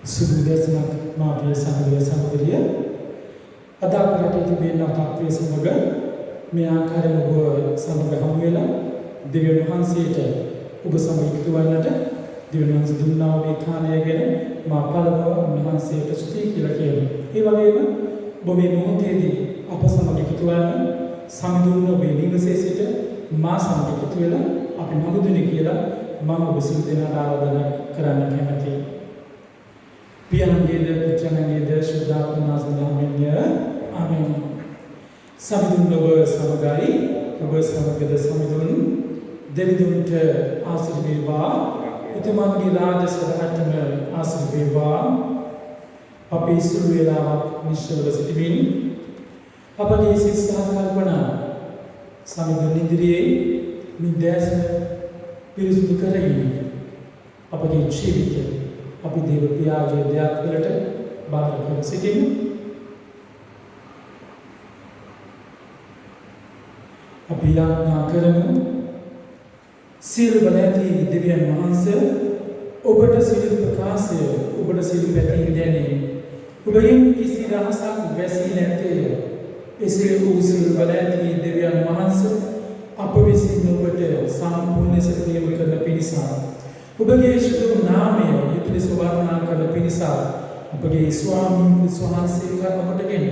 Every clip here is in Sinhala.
Sudah maafia samudria ada berarti tiba nak semoga meangkar moga samudra hamuela Dewan Hansi itu uga sama iktuan ada Dewan Hansi dunau di thane gere maapalamu Hansi itu suti kira kira ini bagaimana bumi muhti di apa sama iktuan samudra beli nasi itu mas sama iktuela apa namu dunia kira mahu bersih dengan aladana kerana kemati Pian gede putrana gede sudah penaznya aminnya amin samidun doa samagai doa samagede samidun devidun te asir beva uteman gilad sadahatme asir beva api sulwela nishal basitimin apa di sisa kalpana samidun indriye midas පිරිසුදු කරගෙන අපගේ ජීවිතය අපි දේව පියාගේ දෙයක් වලට බාර කර සිටිමු. අපි යාඥා කරමු සීල බලයේදී දෙවියන් වහන්සේ ඔබට සීල ප්‍රකාශය ඔබට සීල පැතින් දෙන්නේ ඔබෙන් කිසි රහසක් වැසී නැත්තේ එසේ වූ සීල බලයේදී දෙවියන් වහන්සේ අප විසින් ඔබට සම්පූර්ණ සත්‍යම කරන පිණිස ඔබගේ ශුද්ධ නාමය යුතුය සවර්ණා කරන පිණිස ඔබගේ ස්වාමීන් වහන්සේ කරනකොටගෙන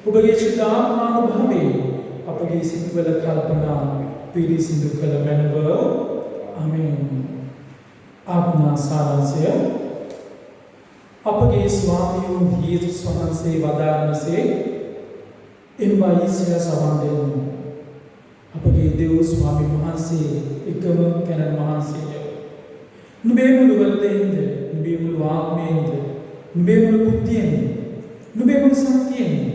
ඔබගේ ශුද්ධ ආත්මානුභවයේ අපගේ සිත්වල කල්පනා පිරිසිදු කළ මැනව ආමෙන් ආඥා සාරාංශය අපගේ ස්වාමීන් යේසුස් වහන්සේ වදාළසේ එම්බා ඊසියා සවන් දෙන්නු අපගේ දේව ස්වාමීන් වහන්සේ එකම කෙනෙක් වහන්සේය. නුඹේ මුළු වලදෙන්ද, නුඹේ මුළු ආත්මයෙන්ද, නුඹේ මුළු බුද්ධියෙන්ද, නුඹේ මුළු ශක්තියෙන්ද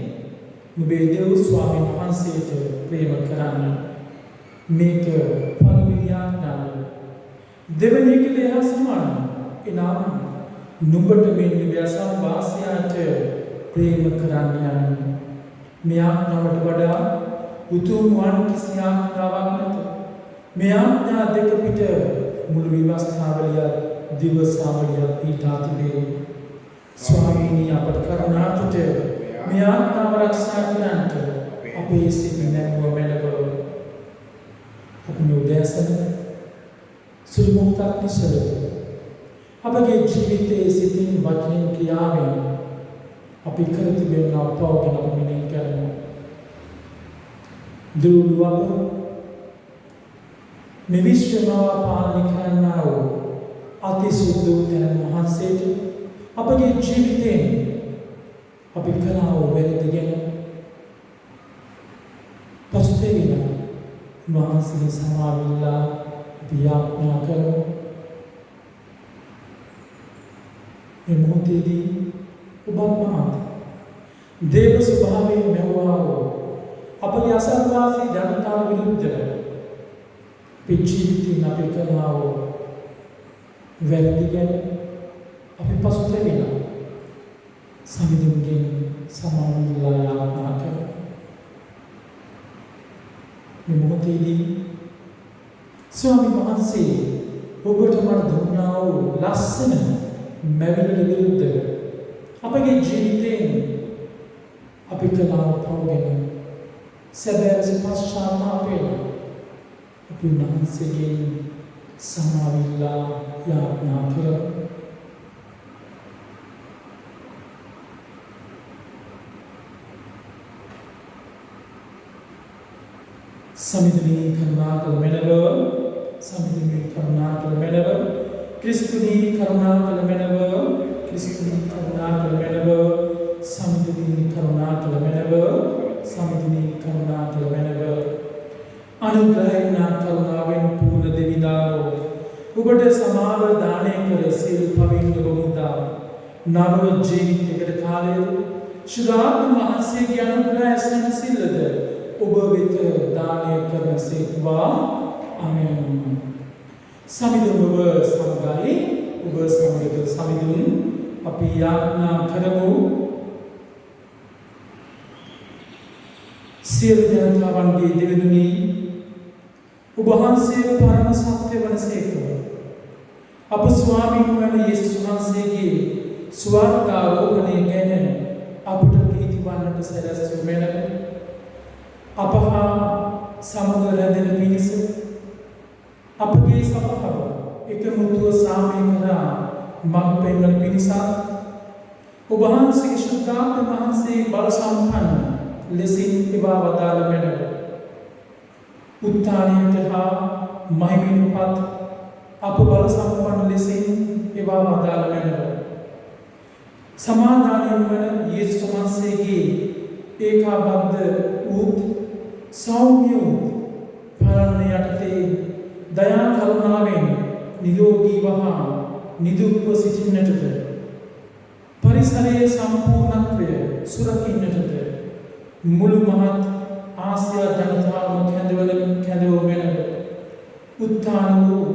නුඹේ දේව ස්වාමීන් වහන්සේට ප්‍රේම කරන්න. මේක පළවෙනි ආඥාව. දෙවෙනි එක දෙහා සමාන. එනම් නුඹට මෙන්න ව්‍යසන වාසයාට ප්‍රේම කරන්න යන්න. මේ ආඥාවට වඩා උතුම් වන් කිසි ආඥාවක් නැත. මේ ආඥා දෙක පිට මුළු විවස්ථාවලිය දිවසාවලිය පීඨා තිබේ. ස්වාමීනි අපට කරුණාවට මේ ආඥාව ආරක්ෂා කරන්නට අපේ සිත නැමුව මැනව අපේ උදෑසන සුළු මොහොතක් නිසල අපගේ ජීවිතයේ සිටින් වචනින් ක්‍රියාවෙන් අපි කර තිබෙනා පව ගැන අපි මෙනෙහි කරමු. දුරුවම මෙවිශ්වමාව පාලනය කරන්නා වූ අතිසුද්ධ උතුම් වහන්සේට අපගේ ජීවිතයෙන් අපි කළා වූ වැරදි ගැන පසුතැවෙන වහන්සේ සමාවිල්ලා අපි යාඥා කරමු. මේ මොහොතේදී ඔබත් මමත් දේව ස්වභාවයෙන් මෙවුවා වූ අපගේ අසල්වාසී ජනතාව විරුද්ධව පිච්චිතින් අපි කළා වූ වැරදි ගැන අපි පසුතැවෙන සමිඳුන්ගෙන් සමාවිල්ලා යාඥා කරමු. මේ මොහොතේදී ස්වාමීන් වහන්සේ ඔබට මට දුන්නා වූ ලස්සන මැවිලට විරුද්ධව අපගේ ජීවිතයෙන් අපි කළා වූ පව ගැන සැබෑ පශ්චාත්තාපයෙන් අපි උන්වහන්සේගෙන් සමාවිල්ලා යාඥා කරමු. සමිඳුනි කරුණා කළ මැනව සමිඳුනි කරුණා කළ මැනව ක්‍රිස්තුනි කරුණා කළ මැනව ක්‍රිස්තුනි කරුණා කළ මැනව සමිඳුනි කරුණා කළ මැනව සමිඳුනි කරුණා කළ මැනව අනුග්‍රහයෙන් කරුණාවෙන් පූර්ණ දෙවිදානෝ ඔබට සමාව දානය කර සියලු පවින් ඔබ මුදා නව ජීවිතයකට කාලය ශුද්ධාත්ම වහන්සේගේ අනුග්‍රහය සැනසෙල්ලද ඔබ වෙත දානය කරන සේක්වා ආමෙන්. සමිඳුන් ඔබ සමගයි ඔබ සමගද සමිඳුන් අපි යාඥා කරමු. සියලු ජනතාවන්ගේ දෙවිඳුනි ඔබ වහන්සේ පරම සත්‍ය වනසේක අප ස්වාමීන් වන යේසුස් වහන්සේගේ ස්වර්ගාරෝහණය ගැන අපට ප්‍රීති වන්නට සැලැස්වූ මැනව අප හා සමග රැඳෙන පිණිස අපගේ සභාව එකමුතුව සාමය කරා මඟ පෙන්වන පිණිසත් ඔබ වහන්සේගේ ශුද්ධාත්ම වහන්සේ බල සම්පන්න ලෙසින් එවා වදාළ මැනව උත්ථානයට හා මහිමින්පත් අප බල සම්පන්න ලෙසින් එවා වදාළ මැනව සමාදානයෙන් වන යේසුස් වහන්සේගේ ඒකාබද්ධ වූත් සෞම්‍ය වූ පාලන යටතේ දයා කරුණාවෙන් නිරෝගීව හා නිදුක්ව සිටින්නටද පරිසරයේ සම්පූර්ණත්වය සුරකින්නටද මුළු මහත් ආසියා ජනතාවම කැඳවු මැනව උත්ථාන වූ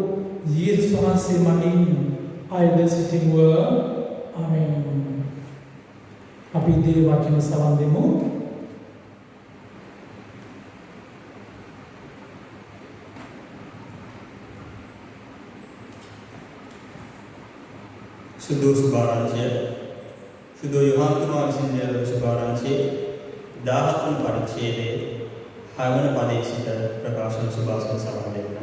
යේසුස් වහන්සේ මගින් අයද සිටිමුව. ආමෙන්. අපි දේ වචන සවන් දෙමු. සුදු සුභාරංචිය සුදු යෝහාන්තුමා විසින් ලියන සුභාරංචිය 17 වන පරිච්ඡේදයේ 6 වන පදයේ සිට ප්‍රකාශන සුභාසන සවන් දෙන්නා.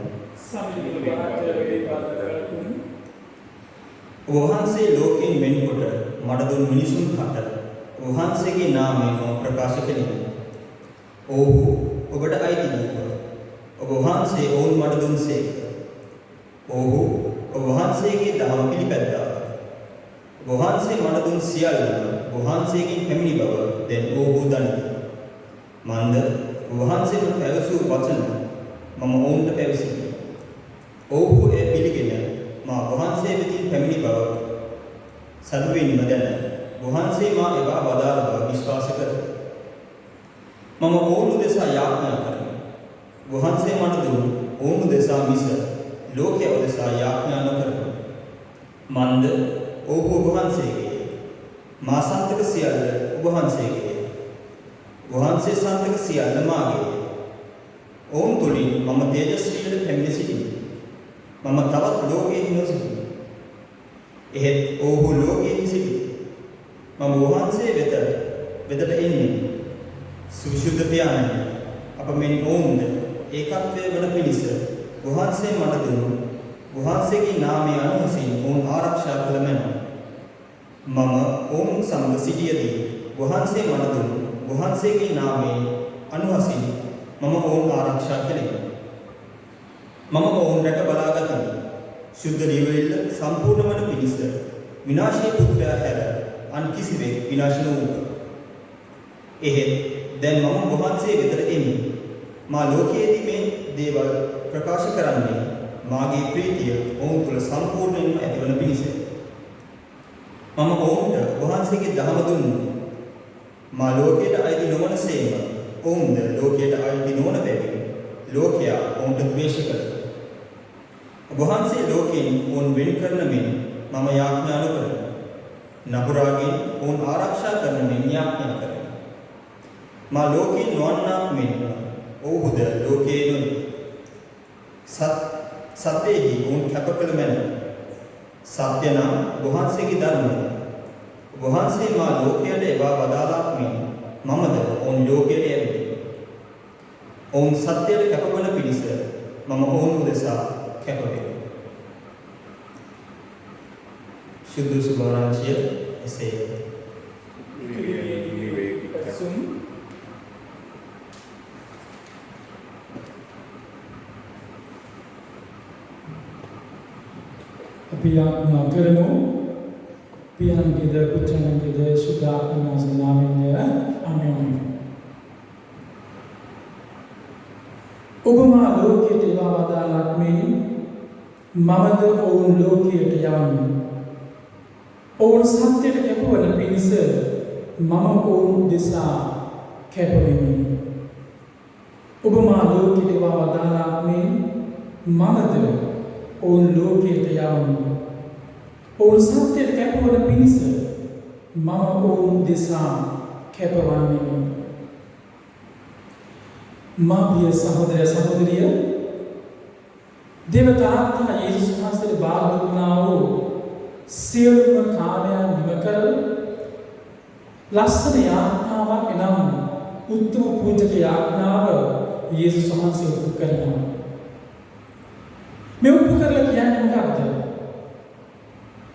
වහන්සේ ලෝකයෙන් වෙන්කොට මඩ දුන් මිනිසුන් හට වහන්සේගේ නාමයෙන් ප්‍රකාශ කෙරෙමි. ඔව්හු ඔබට අයිති වූහ. ඔබ වහන්සේ ඔවුන් මඩ දුන්සේක. ඔව්හු ඔබ වහන්සේගේ දහම පිළිපැද්දාහ. ඔබ වහන්සේ මඩ දුන් සියල්ලම වහන්සේගෙන් පැමිණි බව දැන් ඔව්හු දනිති. මන්ද ඔබ වහන්සේට පැවසූ වචන මම ඔවුන්ට පැවසිමි. ඔව්හු එය පිළිගෙන මා වහන්සේ වෙතින් පැමිණි බව සතුටින්ම දැන වහන්සේ මා එවා වදාළ බව විශ්වාස කරමි. මම ඔවුන් දෙසා යාඥා කරමි. වහන්සේ මට දුන් ඔවුන් දෙසා මිස ලෝකයේ දෙසා යාඥා නොකරමි. මන්ද ඔව්හු වහන්සේගේ මා සන්තක සියල්ල වහන්සේගේ වහන්සේ සන්තක සියල්ල මාගේ. ඔවුන් තුලින් මම තේජස්වියට පැමිණ සිටිමි. මම තවත් ලෝකයේ නොසිටිමි. එහෙත් ඔව්හු ලෝකයේ සිටිති. මම වහන්සේ වෙතට එන්නේ. සුවිශුද්ධ පියාණනි, අප මෙන් ඔවුන්ද ඒකත්වයේ වන පිණිස වහන්සේ මට දුන් වහන්සේගේ නාමයේ අනුසින් ඔවුන් ආරක්ෂා කළ මැන. මම ඔවුන් සමග සිටියදී වහන්සේ මට දුන් වහන්සේගේ නාමයේ අනුසින් මම ඔවුන් ආරක්ෂා කළෙමි. මම ඔවුන් රැක බලා ගතිමි. සුද්ධ නිවෙල්ල සම්පූර්ණ වන පිණිස විනාශී පුත්‍රයා හැර අන් කිසිවෙක් විනාශ නොවූහ. එහෙත් දැන් මම වහන්සේ වෙතට එමි. මා ලෝකයේදී මේ දේවල් ප්‍රකාශ කරන්නේ මාගේ ප්‍රීතිය ඔවුන් තුළ සම්පූර්ණයෙන්ම ඇතිවන පිණිස. මම ඔවුන්ට වහන්සේගේ දහම දුන්නු. මා ලෝකයට අයිති නොවන සේම ඔවුන්ද ලෝකයට අයිති නොවන බැවින් ලෝකයා ඔවුන්ට ද්වේෂ කළා. වහන්සේ ලෝකයෙන් ඔවුන් වෙන් කරන මෙන් මම යාඥා නොකරමි. නපුරාගෙන් ඔවුන් ආරක්ෂා කරන මෙන් යාඥා කරමි. මා ලෝකයෙන් නොවන්නාක් මෙන් ඔවුහුද ලෝකයේ නොවේ. සත්‍යයේහි ඔවුන් කැප කළ මැන. සත්‍ය නම් වහන්සේගේ ධර්මය. වහන්සේ මා ලෝකයට එවා වදාළාක් මෙන් මමද ඔවුන් ලෝකයට යැවෙමි. ඔවුන් සත්‍යයට කැපවන පිණිස මම ඔවුන් උදෙසා කැප වෙමි. සුදු සුභාරංචිය එසේ. අපි යාඥා කරමු. පියාණන්ගේද පුත්‍රයන්ගේද සුද්ධාත්ම වහන්සේ නාමයෙන් ආමෙන්. ඔබ මා ලෝකයට එවා වදාළාක් මෙන් මමද ඔවුන් ලෝකයට යවමි. ඔවුන් සත්‍යයට කැපවන පිණිස මම ඔවුන් දෙසා කැප වෙමි. ඔබ මා ලෝකයට එවා වදාළාක් මෙන් මමද ඔවුන් ලෝකයට යවමි. ඔවුන් සත්‍යයට කැපවන පිණිස මම ඔවුන් දෙසා කැපවන්නෙමි. මාපිය සහෝදර සහෝදරිය, දේවතාත්තා යේසුස් වහන්සේට බාර දුන්නා වූ සියලුම කාර්යයන් නිම කරලා ලස්සන යාඥාවක් එනම් උත්තම පූජක යාඥාව යේසුස් වහන්සේ උපු කරනවා. මේ උපු කරලා කියන්නේ මොකක්ද?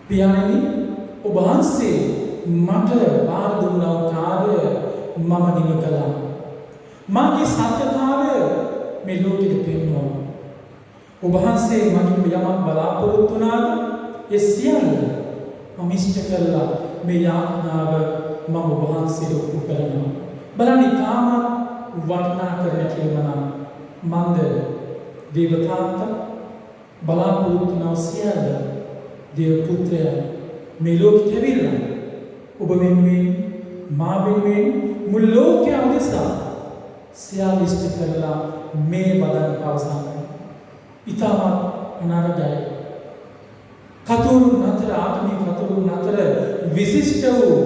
පියාණනි ඔබ වහන්සේ මට බාර දුන්නා වූ කාර්ය මම නිම කළා. මාගේ සත්‍යතාවය මේ ලෝකෙට පෙන්වනවා. ඔබ වහන්සේ මගෙන් යමක් බලාපොරොත්තු වුණාද? ඒ සියල්ල මම ඉෂ්ට කළා. මේ යාඥාව මම ඔබ වහන්සේට උපු කරනවා. බලන්න තාම වර්ණනා කරන කියනවා මන්ද දේවතාවත බලාපොරොත්තු වුණා සියල්ල දේව පුත්‍රයා මේ ලෝකෙට ඇවිල්ලා ඔබ වෙනුවෙන් මා වෙනුවෙන් මුළු ලෝකය උදෙසා සියල්ල ඉෂ්ට කරලා මේ බදන් පවසන්නේ. ඊටමත් අනාගතයි. කතෝරුන් අතර ආගමික කතෝරුන් අතර විශිෂ්ට වූ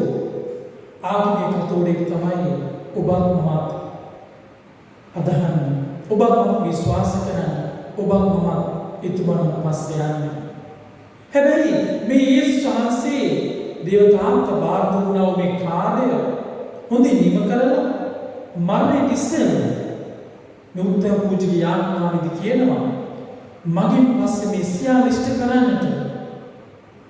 ආගමික කතෝරෙක් තමයි ඔබත් මමත් අදහන්නේ. ඔබත් මම විශ්වාස කරන්නේ. ඔබත් මමත් ඊතුමන් පස්සේ යන්නේ. හැබැයි මේ යේසුස් වහන්සේ දේවතාවන්ට බාර දුන්නා මේ කාර්යය හොඳින් නිම කරලා මරණයට ඉස්සෙල්ලා මේ උත්තර පූජක යාඥාවෙදි කියනවා මගින් පස්සේ මේ සියල්ල ඉෂ්ට කරන්නට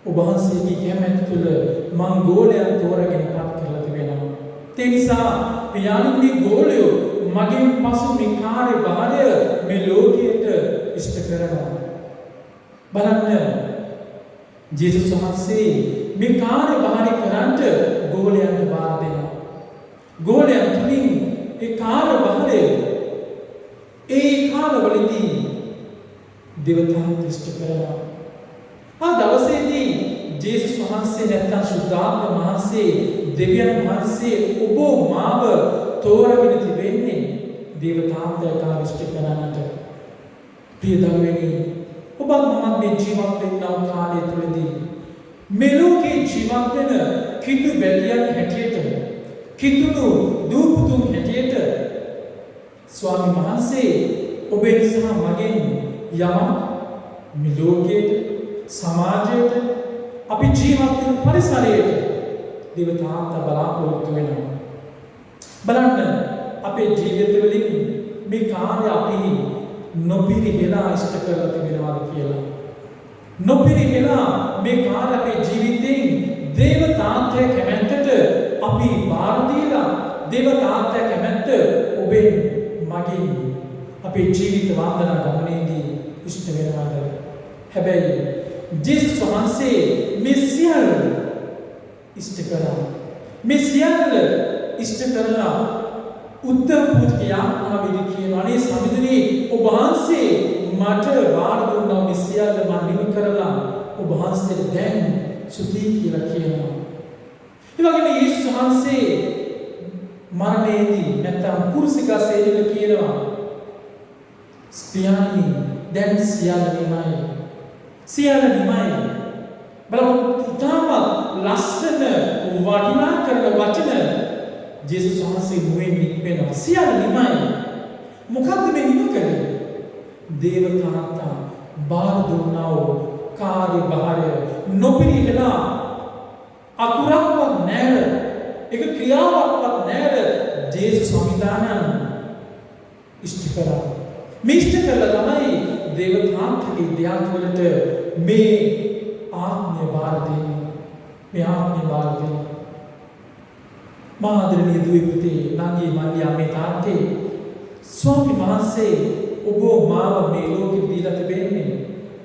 ඔබ වහන්සේගේ කැමැත්ත තුළ මං ගෝලයන් තෝරාගෙන පත් කරලා තිබෙනවා. ඒ නිසා පියාණන්ගේ ගෝලයෝ මගින් පසු මේ කාර්ය භාරය මේ ලෝකයට ඉෂ්ට කරනවා. බලන්න ජේසුස් වහන්සේ මේ කාර්ය භාරය කරන්ට ගෝලයන්ට බාර දෙනවා. ගෝලයන් තුලින් ඒ කාර්ය භාරය ඒ කාලවලදී දේවතාවුන් ඉෂ්ට කරනවා. ආ දවසේදී ජේසුස් වහන්සේ නැත්නම් සුද්ධාත්ම වහන්සේ දෙවියන් වහන්සේ ඔබ මාව තෝරාගෙන තිබෙන්නේ දේවතාවුන්ට කාර්යෂ්ඨ කරන්නට. ප්‍රිය දරුවනි ඔබ මමත් මේ ජීවත් වෙනා කාලය තුළදී මේ ලෝකේ ජීවත් වෙන කිතු බැලියන් හැටියට කිතුණු දූපුතුන් හැටියට ස්වාමීන් වහන්සේ ඔබේ නිසා මගෙන් යමක් මේ ලෝකයට සමාජයට අපි ජීවත් වෙන පරිසරයට දේවතාවන්ට බලාපොරොත්තු වෙනවා. බලන්න අපේ ජීවිතවලින් මේ කාර්ය අපි නොපිරිහෙලා ඉෂ්ට කරලා තිබෙනවාද කියලා. නොපිරිහෙලා මේ කාර්ය අපේ ජීවිතෙන් දේවතාවන්ට කැමැත්තට අපි බාර දීලා දේවතාවන්ට කැමැත්ත ඔබෙන් මගින් අපේ ජීවිත වන්දනා ගමනේදී ඉෂ්ට වෙනවාද? හැබැයි ජේසුස් වහන්සේ මේ සියල්ල ඉෂ්ට කරා. මේ සියල්ල ඉෂ්ට කරලා උත්තර පූජක යාඥාවෙදි කියනවා අනේ සමිඳුනේ ඔබ වහන්සේ මට බාර දුන්නා මේ සියල්ල මම නිම කරලා ඔබ වහන්සේට දැන් සුදී කියලා කියනවා. ඒ වගේම යේසුස් වහන්සේ මරණයේදී නැත්නම් කුරුසිගසේදී කියනවා ස්පියානි දැන් සියල්ල නිමයි. සියල්ල නිමයි. බලන්න ඉතාම ලස්සන වටිනා කරන වචන ජේසුස් වහන්සේ මුවෙන් නික්වෙනවා. සියල්ල නිමයි. මොකද්ද මේ නිම කරන්නේ? දේවතාවන්ට බාර දුන්නා වූ කාර්ය භාරය නොපිරිහෙලා අකුරක්වත් නැර එක ක්‍රියාවක්වත් නැර ජේසුස් සමිදානන් ඉෂ්ට කරා. මේ ඉෂ්ට කළා තමයි දේවතාවන්ගේ ධ්‍යානවලට මේ ආත්මය බාර දෙන්නේ. මේ ආත්මය බාර දෙන්නේ. මාදරණීය දුවේ පුතේ නංගී මල්ලියා මේ තාත්තේ ස්වාමීන් වහන්සේ ඔබ මාව මේ ලෝකෙ දීලා තිබෙන්නේ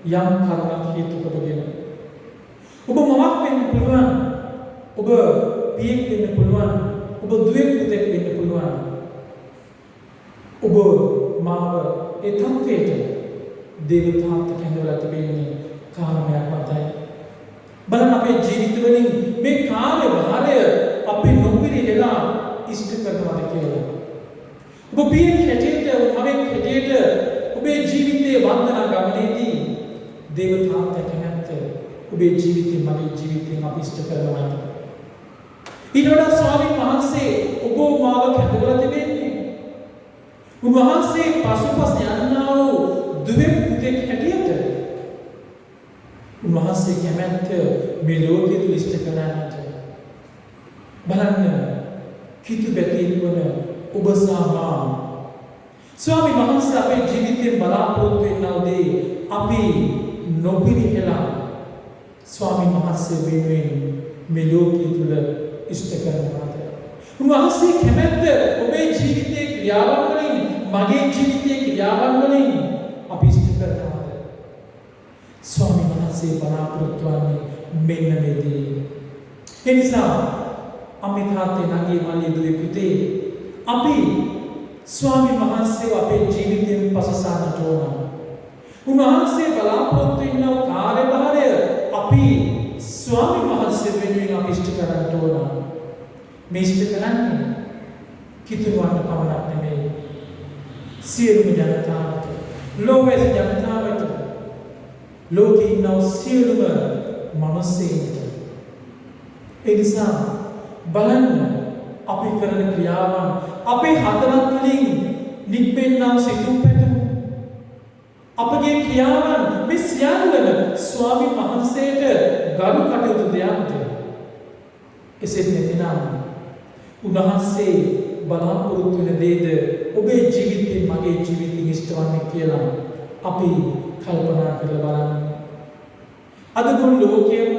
යම් කරුණක් හේතු කොටගෙන. ඔබ මවක් වෙන්න පුළුවන්. ඔබ පියෙක් වෙන්න පුළුවන්. ඔබ දුවේ පුතෙක් වෙන්න පුළුවන්. ඔබ මාව ඒ තත්ත්වයට දේවතාවන්ට කැඳවලා තිබෙන්නේ කාරණයක් මතයි. බලන්න අපේ ජීවිතවලින් මේ කාර්ය භාරය අපි නොපිරිහෙලා ඉෂ්ට කරනවාද කියලා. ඔබ පියෙක් හැටියට මවෙක් හැටියට ඔබේ ජීවිතයේ වන්දනා ගමනේදී දේවතාවන්ට කැමැත්ත ඔබේ ජීවිතේ මගේ ජීවිතෙන් අපි ඉෂ්ට කරනවා. ඊට වඩා ස්වාමීන් වහන්සේ ඔබ මාව කැඳවලා තිබෙන්නේ උන්වහන්සේ පසුපස යන්නා වූ දුවේ පුතෙක් හැටියට උන්වහන්සේ උන්වහන්සේ කැමැත්ත මේ ලෝකයේ තුල ඉෂ්ට කරන්නට බලන්න කිතු බැතින් වන ඔබ සාමා ස්වාමීන් වහන්සේ අපේ ජීවිතයෙන් බලාපොරොත්තු වෙනා දේ අපි නොපිරිහෙලා ස්වාමීන් වහන්සේ වෙනුවෙන් මේ ලෝකයේ තුල ඉෂ්ට කරනවාද? උන්වහන්සේ කැමැත්ත ඔබේ ජීවිතයේ ක්‍රියාවන් වලින් මගේ ජීවිතයේ ක්‍රියාවන් වලින් අපි ඉෂ්ට කරනවාද? ස්වාමීන් වහන්සේ බලාපොරොත්තු වන්නේ මෙන්න මේ දේ. ඒ නිසා අම්මේ තාත්තේ නංගී මල්ලි දුවේ පුතේ අපි ස්වාමීන් වහන්සේ අපේ ජීවිතයෙන් පසසන්නට ඕන. උන්වහන්සේ බලාපොරොත්තු වෙනා කාර්යභාරය අපි ස්වාමීන් වහන්සේ වෙනුවෙන් අපි ඉෂ්ට කරන්නට ඕන. මේ ඉෂ්ට කරන්නේ කිතුවන්ට පමණක් නෙමෙයි. සියලුම ජනතාවට, ලෝකයේ ජනතාවට, ලෝකේ ඉන්න සියලුම මිනිස්සුන්ට. ඒ නිසා බලන්න අපි කරන ක්‍රියාවන් අපේ හදවත් වලින් නික්මෙන්නා සිතුම් පැතුම් අපගේ ක්‍රියාවන් මේ සියල්ලම ස්වාමීන් වහන්සේට ගරු කටයුතු දෙයක්ද? එසේත් නැතිනම් උන්වහන්සේ බලාපොරොත්තු වෙන දේද ඔබේ ජීවිතේ මගේ ජීවිතේ ඉෂ්ටවන්නේ කියලා අපි කල්පනා කරලා බලන්න. අද මුළු ලෝකයේම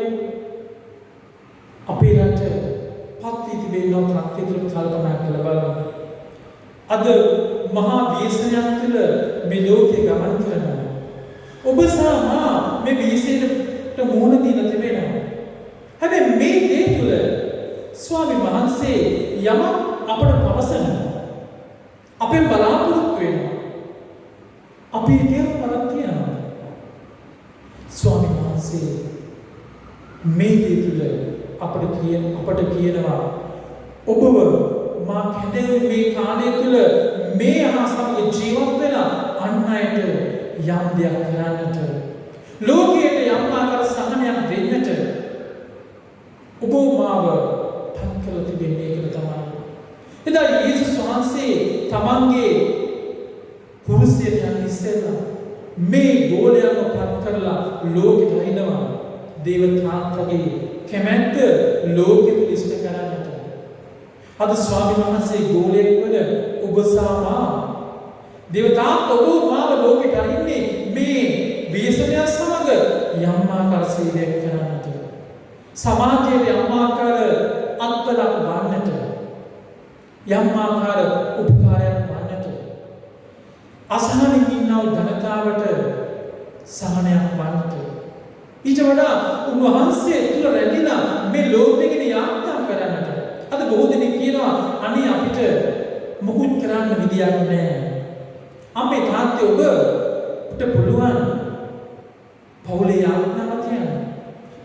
අපේ රට පත්වී තිබෙනවා ප්‍රත්‍යක්ෂව කල්පනා කරලා බලන්න. අද මහා ව්‍යසනයක් තුළ මේ ලෝකේ ගමන් කරනවා. ඔබ සමා මේ ව්‍යසනයට මුහුණ දීලා තිබෙනවා. හැබැයි මේ දේ තුළ ස්වාමීන් වහන්සේ යමක් අපට පවසන අපෙන් බලාපොරොත්තු වෙනවා. අපි ඒක බලක් තියනවා. ස්වාමීන් වහන්සේ මේ දේ තුළ අපට කියනවා ඔබව මා කැඳේ මේ කාලය තුළ මේ හා සමග ජීවත් වෙන අන් අයට යම් දෙයක් කරන්නට ලෝකයට යම් ආකාර සහනයක් දෙන්නට ඔබ මාව පත් කළ තිබෙන්නේ කියලා තමයි. එදා යේසුස් වහන්සේ තමන්ගේ කුරුසියට යන්න ඉස්සෙල්ලා මේ ගෝලයන්ව පත් කරලා ලෝකෙට අයිනවා. දේව තාත්තගේ කැමැත්ත ලෝකෙට ඉෂ්ට කරන්නට. අද ස්වාමීන් වහන්සේ ගෝලයෙක් වන ඔබ සමා දේවතාත් ඔබ මාව ලෝකෙට අරින්නේ මේ ව්‍යසනය සමග යම් ආකාර සේවයක් කරන්නට. සමාජයේ යම් ආකාර අත්දැක ගන්නට. යම් ආකාර උපකාරයක් වන්නට. අසහනින් ඉන්නව ජනතාවට සහනයක් වන්නට. ඊට වඩා උන්වහන්සේ තුළ රැඳිලා මේ ලෝකෙගෙන යාත්‍රා කරන්නට. අද බොහෝ දෙනෙක් කියනවා අනේ අපිට මොකුත් කරන්න විදියක් නැහැ. අම්මේ තාත්තේ ඔබට පුළුවන් පවුලේ යාත්‍රාවක් යන්න.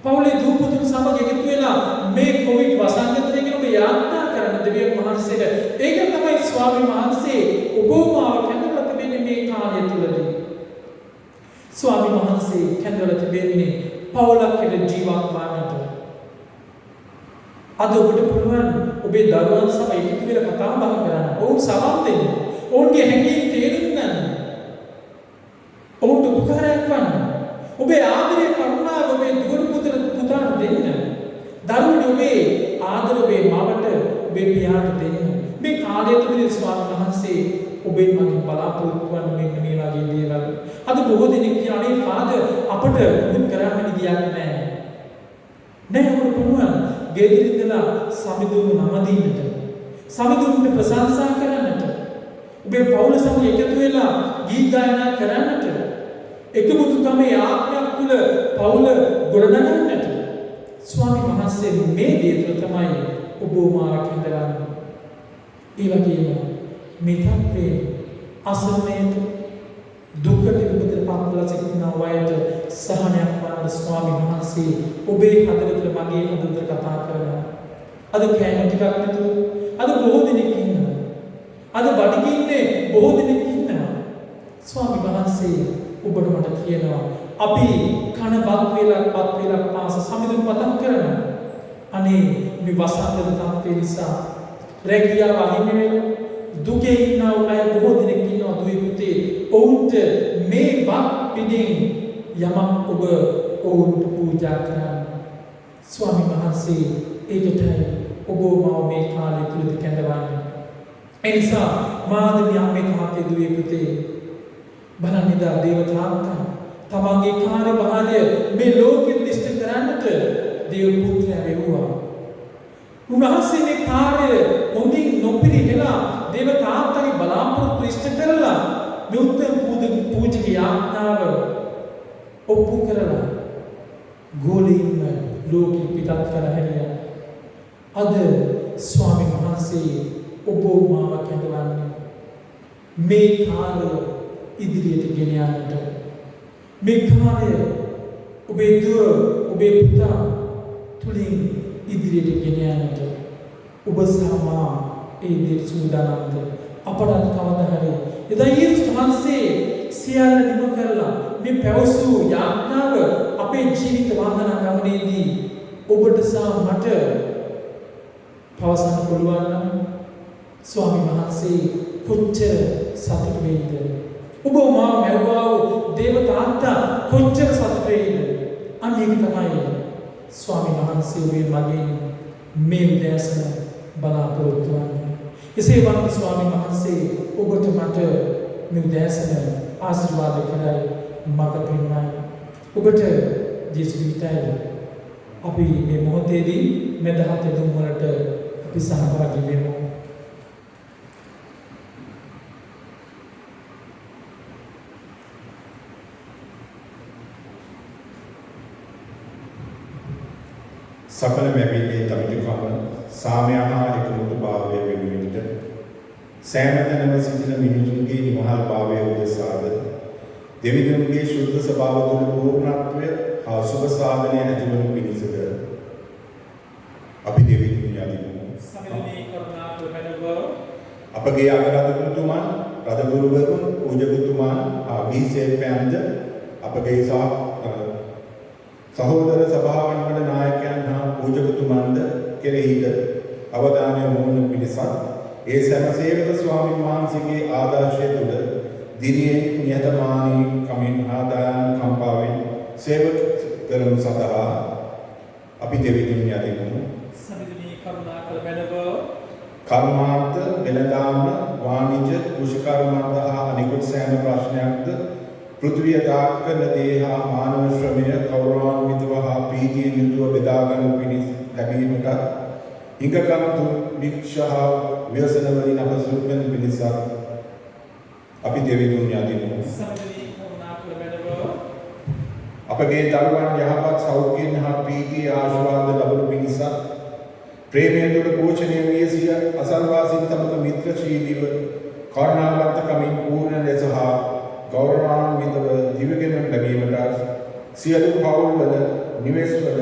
පවුලේ දූ පුතුන් සමග එකතු වෙලා මේ කොවිඩ් වසංගතයෙන් ඔබ යාත්‍රා කරන්න දෙවියන් වහන්සේට. ඒක තමයි ස්වාමීන් වහන්සේ ඔබව මාව කැඳවලා තිබෙන්නේ මේ කාලය තුලදී. ස්වාමීන් වහන්සේ කැඳවලා තිබෙන්නේ පවුලක් ජීවත් වන්නට. අද ඔබට පුළුවන් ඔබේ දරුවන් සමග එකතු වෙලා කතා බහ කරන්න. ඔවුන් සමන් දෙන්න. ඔවුන්ගේ හැඟීම් තේරුම් ගන්න. ඔවුන්ට උපකාරයක් වන්න. ඔබේ ආදරය කරුණාව ඔබේ දුවන පුතාට දෙන්න. දරුවනි ඔබේ ආදර ඔබේ මවට ඔබේ පියාට දෙන්න. මේ කාලය තුලදී ස්වාමීන් වහන්සේ ඔබෙන් මගෙන් බලාපොරොත්තු වන මෙන්න මේ වගේ දේවල්. අද බොහෝ දෙනෙක් කියන අනේ ෆාදර් අපට මුත් කරන්න විදියක් නැහැ. නෑ ඔබට පුළුවන් ගෙදරින්දලා සමිඳුන් නම දින්නට. සමිඳුන්ට ප්‍රශංසා කරන්නට. ඔබේ පවුල සමග එකතු වෙලා ගීත ගායනා කරන්නට. එකමුතුකමේ ආත්මයක් තුළ පවුල ගොඩනගන්නට. ස්වාමීන් වහන්සේ මේ දේ තුළ තමයි ඔබ මාව කැඳවන්නේ. ඒ වගේම මේ තත්ත්වයේ අසරණයට දුකට විපතට පත්වලා සිටින අයට සහනයක් වන ස්වාමීන් වහන්සේ ඔබේ හදවතට මගේ හදවතට කතා කරනවා. අද කෑම ටිකක් නැතුව අද බොහෝ දෙනෙක් ඉන්නවා. අද බඩගින්නේ බොහෝ දෙනෙක් ඉන්නවා. ස්වාමීන් වහන්සේ ඔබට මට කියනවා අපි කන බත් වේලක් පාස සමිඳුන් පතක් කරනවා. අනේ මේ වසංගත තත්ත්වය නිසා රැකියාව අහිමි වෙනවා. දුකේ ඉන්න අය බොහෝ දෙනෙක් ඉන්නවා දුවේ පුතේ. ඔවුන්ට මේ බත් පිටින් යමක් ඔබ ඔවුන්ට පූජා කරන්න. ස්වාමීන් වහන්සේ ඒකටයි ඔබ මාව මේ කාලය තුලදී කැඳවන්නේ. ඒ නිසා මාදමිය අම්මේ තාත්තේ දුවේ පුතේ බලන්න ඉදා දේව තාත්තා තමන්ගේ කාර්යභාරය මේ ලෝකෙට ඉෂ්ට කරන්නට දේව පුත්‍රයා වෙවුවා. උන්වහන්සේ මේ කාර්යය හොඳින් නොපිරිහෙලා දේව තාත්තගේ බලාපොරොත්තු ඉෂ්ට කරලා මේ උත්තර පූජක යාඥාව ඔප්පු කරලා ගෝලීන්ම ලෝකෙ පිටත් කර හැරියා. අද ස්වාමීන් වහන්සේ ඔබ මාව කැඳවන්නේ මේ කාර්යය ඉදිරියට ගෙන යන්නට. මේ කාර්යය ඔබේ දුව ඔබේ පුතා තුලින් ඉදිරියට ගෙන යන්නට ඔබ සමා ඒ දේ සූදානම්ද අපට කවදා හරි එදා යේසුස් වහන්සේ සියල්ල නිම කරලා මේ පැවසූ යාඥාව අපේ ජීවිත වන්දනා ගමනේදී ඔබට සහ මට පවසන්න පුළුවන් නම් ස්වාමීන් වහන්සේ කොච්චර සතුට වෙයිද? ඔබ මාව මැවුවා වූ දේව තාත්තා කොච්චර සතුට වෙයිද? අන්න ඒක තමයි ස්වාමීන් වහන්සේ ඔබේ මගෙන් මේ උදෑසන බලාපොරොත්තු වෙන්නේ. එසේ වුණත් ස්වාමීන් වහන්සේ ඔබට මට මේ උදෑසන ආශිර්වාද කරයි මඟ පෙන්වයි. ඔබට ජීවිතයයි අපි මේ මොහොතේදී මෙදහත් යොමුන් වලට අපි සහභාගී වෙමු. සකල මැවිලේ තමිතුකම සාමයහා එකමුතු භාවය වෙනුවෙන්ට සෑමතැනම සිටින මිනිසුන්ගේ නිමහල් භාවය උදෙසාද දෙවිඳුන්ගේ ශුද්ධ ස්වභාව තුළ පූර්ණත්වය හා සුභ සාධනය ඇතිවනු පිණිසද අපි දෙවිඳුන් යදිමු. සමිඳුනි කරුණාකර මැනව අපගේ අගරාධිපතිතුමන් රජගුරුවරුන් පූජකතුමන් හා ගිහිසේවකයන්ද අපගේ සහෝදර සභාවන් වල නායකයන් හා පූජකතුමන්ද කෙරෙහිද අවධානය යොමු පිණිසත් ඒ සෑම සේවක ස්වාමීන් වහන්සේගේ ආදර්ශය තුළ දිරියෙන් නිහතමානී කමින් ආදායම් කම්පාවෙන් සේවක කරනු සඳහා අපි දෙවිඳුන් යදිමු. සමිඳුනි කරුණාකර මැනව කර්මාන්ත වෙළඳාම වාණිජ කෘෂිකර්මාන්ත හා අනිකුත් සෑම ප්‍රශ්නයක්ද පෘථිවිය දාක් කරන දේ හා මානව ශ්‍රමය කෞරවාන්විතව හා ප්‍රීතියෙන් යුතුව බෙදාගනු පිණිස ලැබීමට හිඟකම් භික්ෂා ව්‍යසන වලින් අපසුරු වෙන පිණිස අපි දෙවිඳුන් යදිමු. සමිඳුනි කරුණාකර මැනව අපගේ දරුවන් යහපත් සෞඛ්‍යයෙන් හා ප්‍රීතිය ආශිර්වාද ලබනු පිණිස ප්‍රේමය තුළ පෝෂණය වී සිය අසල්වාසීන් සමග මිත්‍රශීලීව කරුණාවන්ත කමින් පූර්ණ ලෙස හා ගෞරවාන්විතව දිවගෙන ලැබීමට සියලු පවුල්වල නිවෙස්වල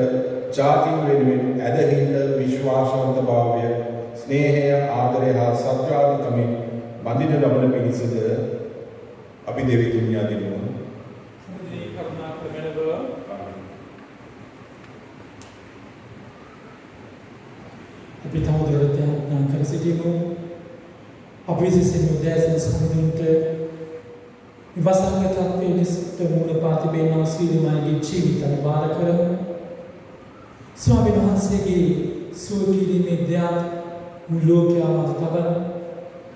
ජාතින් වෙනුවෙන් ඇදහිල්ල විශ්වාසවන්ත භාවය ස්නේහය ආදරය හා සත්‍යාගතකමින් බඳින ලබන පිණිසද අපි දෙවිඳුන් යදිමු. සමිඳුනි කරුණාකර මැනව අපි තවදුරටත් ඥාන කර සිටීමු. අපි විශේෂයෙන් උදෑසන සමිඳුන්ට විවසංගත තත්ත්වයට මුණ පා තිබෙනා සීලමයිගේ ජීවිත අනිවාර කරමු. ස්වාමීන් වහන්සේගේ සුව කිරීමේ දයාව මුළු ලෝකයා මත තබන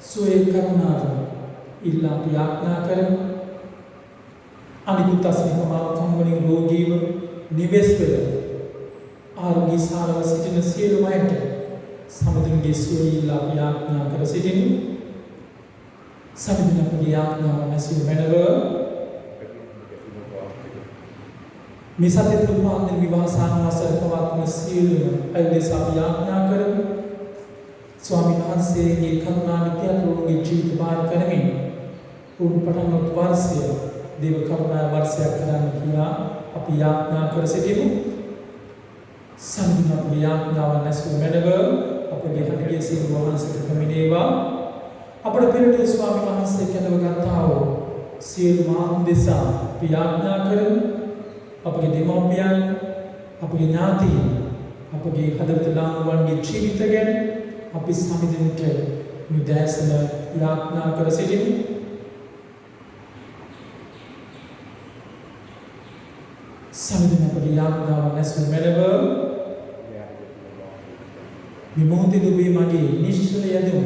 සුවේ කරුණාව ඉල්ලා ප්‍රාර්ථනා කරමු. අනිකුත් අසනීපමාකම් වලින් රෝගීව නිවෙස් වෙල ආරෝග්‍ය සාරව සිටින සියලුම අයට සමදුන්ගේ සුවය ඉල්ලා ප්‍රාර්ථනා කර සිටිනු. සමිඳුන අපගේ යාඥාව නැසී මැනව මේ සත්‍ය තුපාන්දර විවාහ සානවසර පවත්වන සියලුම අයදෙස අපි යාඥා කරමු. ස්වාමීන් වහන්සේගේ කරුණානිත්‍යතුන්ගේ ජීවිත බාර කරමින් උන් පටන් වර්ෂය දේව කරුණා වර්ෂයක් කරන්න කියලා අපි යාඥා කර සිටිමු. සමිඳුන අපගේ යාඥාව නැසී මැනව අපගේ හදගේ සිංහ වහන්සේට කමිනේවා. අපේ පෙරට ස්වාමීන් වහන්සේ කැඳව ගත්තා වූ සියලු මාන් දෙසා අපි යාඥා කරමු. අපගේ දෙමව්පියන්, අපගේ ඥාතීන්, අපගේ හදවත ලාංගුවන්ගේ ජීවිත ගැන අපි සමිඳුන්ට නිදැසන යාඥා කර සිටිමු. සමිඳුන් අපගේ යාඥාව නැසු මැනව මේ මොහොතේ ඔබේ මගේ නිශ්චල යදුම්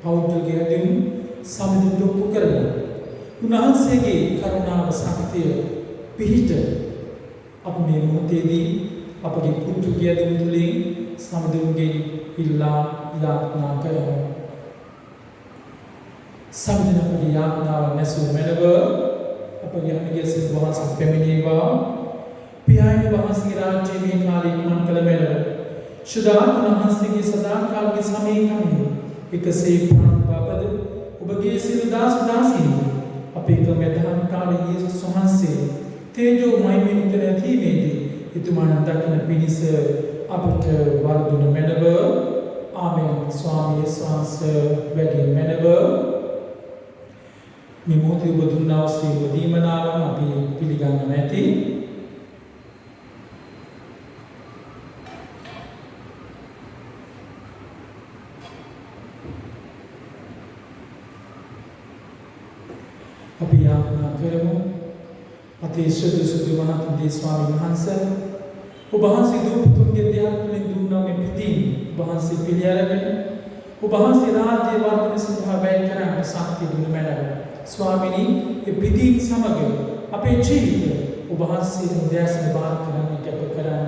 පෞද්ගලික යදුම් සමිඳුන් ඔප්පු කරලා උන්වහන්සේගේ කරුණාව ශක්තිය පිහිට අප මේ මොහොතේදී අපගේ පුදුක යදුම් තුලින් සමිඳුන්ගේ ඉල්ලා යාඥා කරමු. සමිඳුන් අපගේ යාඥාව නැසු මැනව අපගේ අමිගේ සිත් වහන්සේ පැමිණේවා. පියාණන් වහන්සේගේ රාජ්‍යයේ මේ කාලේ නිමන් කළ මැනව සුදාත් වහන්සේගේ සදාකාලික සමීකරණය එකසේ පරණ බවද ඔබගේ සියලු දාස දාසීන් අපේ කමෙදහන් කාලේ යේසුස් වහන්සේ තේජෝ මහිමින් උතර ඇතිවේදී ඊතුමාණන් දකින පිණිස අපට වරදුන මැනව. ආමෙන්. ස්වාමී ශ්වාස වැඩි මැනව. මේ මොහොතේ ඔබ දුන්නා වූ සියලු දීමනාවන් අපි පිළිගන්න නැති අපි යාඥා කරමු. අතේ සුදු මහත්මේ ස්වාමීන් වහන්සේ ඔබ වහන්සේ දුපුතුන්ගේ ධ්‍යානවලින් දුන්නා මේ පිටින් ඔබ වහන්සේ පිළිඅරගෙන ඔබ වහන්සේ රාජ්‍ය වර්ධන සඳහා වැය කරන ශක්තිය දුන්න මැනව. ස්වාමීනි මේ පිටින් සමග අපේ ජීවිතය ඔබ වහන්සේගේ උදෑසන බාර කරන්න කැප කරන්න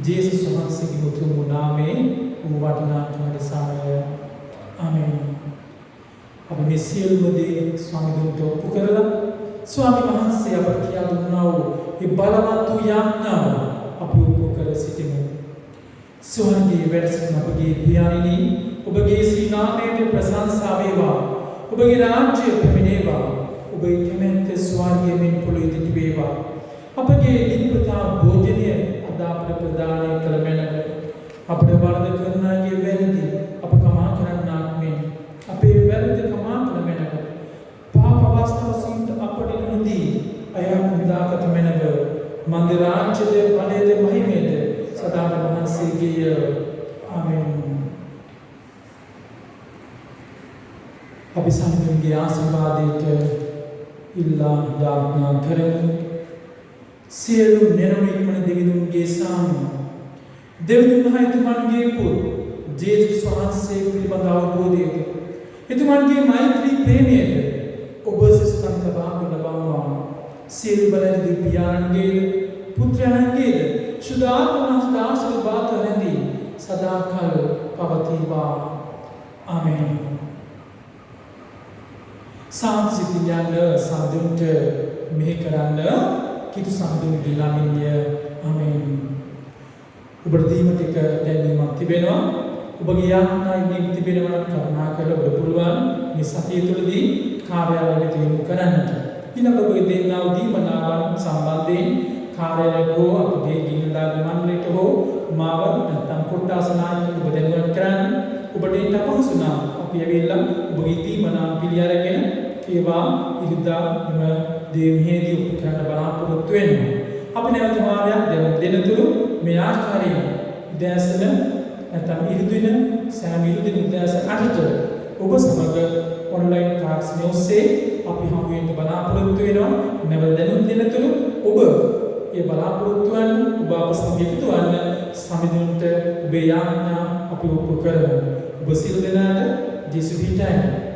ජේසුස් වහන්සේගේ උතුම් නාමයෙන් වඩනා කමේ සමය. ආමෙන්. අපි මේ සියලුම දේ ස්වාමීන්ට ඔප්පු කරලා ස්වාමීන් වහන්සේ අපට කියා දුන්නා වූ මේ බලවත් වූ යාඥාව අපි ඔප්පු කර සිටිමු. ස්වර්ගයේ වැඩ සිටින අපගේ පියාණෙනි ඔබගේ ශ්‍රී නාමයට ප්‍රශංසා වේවා. ඔබගේ රාජ්‍යය පැමිණේවා. ඔබේ කැමැත්ත ස්වර්ගයේ මෙන් පොළොවේ දිටි වේවා. අපගේ දිනපතා භෝජනය අද අපට ප්‍රදානය කළ මැනව. අපට වරද කරනාගේ වැරදි අප කමා කරන්නාක් මෙන් අපේ වැරදි කමා කළ මැනව. පාප අවස්ථාවසින් අපට නොදී අයම් විදාගත මැනව. මන්ද රාජ්‍යද බලයද මහිමයද සදාම වහන්සේගේ. ආමෙන්. අපි සමිඳුන්ගේ ආශිර්වාදයට ඉල්ලා යාඥා කරමු. සියලු නෙරමින්මන දෙවිඳුන්ගේ සාමය දෙවිඳුන් හයතුමන්ගේ පුත් ජේසුස් වහන්සේ පිළිබඳ අවබෝධයද එතුමන්ගේ මෛත්‍රී ප්‍රේමයද ඔබ සිතන්ත භාග ලබනවා. සියලු බලයද පියාණන්ගේද පුත්‍රයන්ගේද සුදාත්මන ආශිර්වාද රැඳී සදාකල් පවතිවා. ආමෙන්. සාන්සිතියන්ද සාදුන්ට මෙහි කරන්න කිතු සාදුන් දීලාමින්ය. ආමෙන්. ඔබට දීමට එක දැන්වීමක් තිබෙනවා. ඔබගේ යාඥා ඉන්නේ තිබෙනවා කරුණා කරලා ඔබට පුළුවන් මේ සතිය තුළදී කාර්යාලයට යොමු කරන්නට. ඊළඟ ඔබගේ දෙන්නා වූ දීමනාවන් සම්බන්ධයෙන් කාර්යාලයට හෝ අපගේ ගිහිල්ලා මණ්ඩලයට හෝ මාව නැත්නම් කොට්ටාස නායකව ඔබ දැනුවත් කරන්න. ඔබට ඉන්න අපහසු නම් අපි ඇවිල්ලා ඔබගේ දීමනාව පිළිඅරගෙන ඒවා ඉරිදා මෙම දේමෙහිදී උපකරණ බලාපොරොත්තු වෙනවා. අපි නැවත වාරයක් දෙනතුරු මේ ආකාරයෙන් උදෑසන නැත්නම් ඉරිදින සෑම ඉරිදින උදෑසන 8ට ඔබ සමග ඔන්ලයින් තාක්ෂණය ඔස්සේ අපි හමු වෙන්න බලාපොරොත්තු වෙනවා. නැවත දැනුම් දෙනතුරු ඔබ ඒ බලාපොරොත්තුවන් ඔබ අප සමග එකතු වන්න සමිඳුන්ට ඔබේ යාඥා අපි ඔප්පු කරමු. ඔබ සිල් දෙනාට ජේසුස් හිතයි.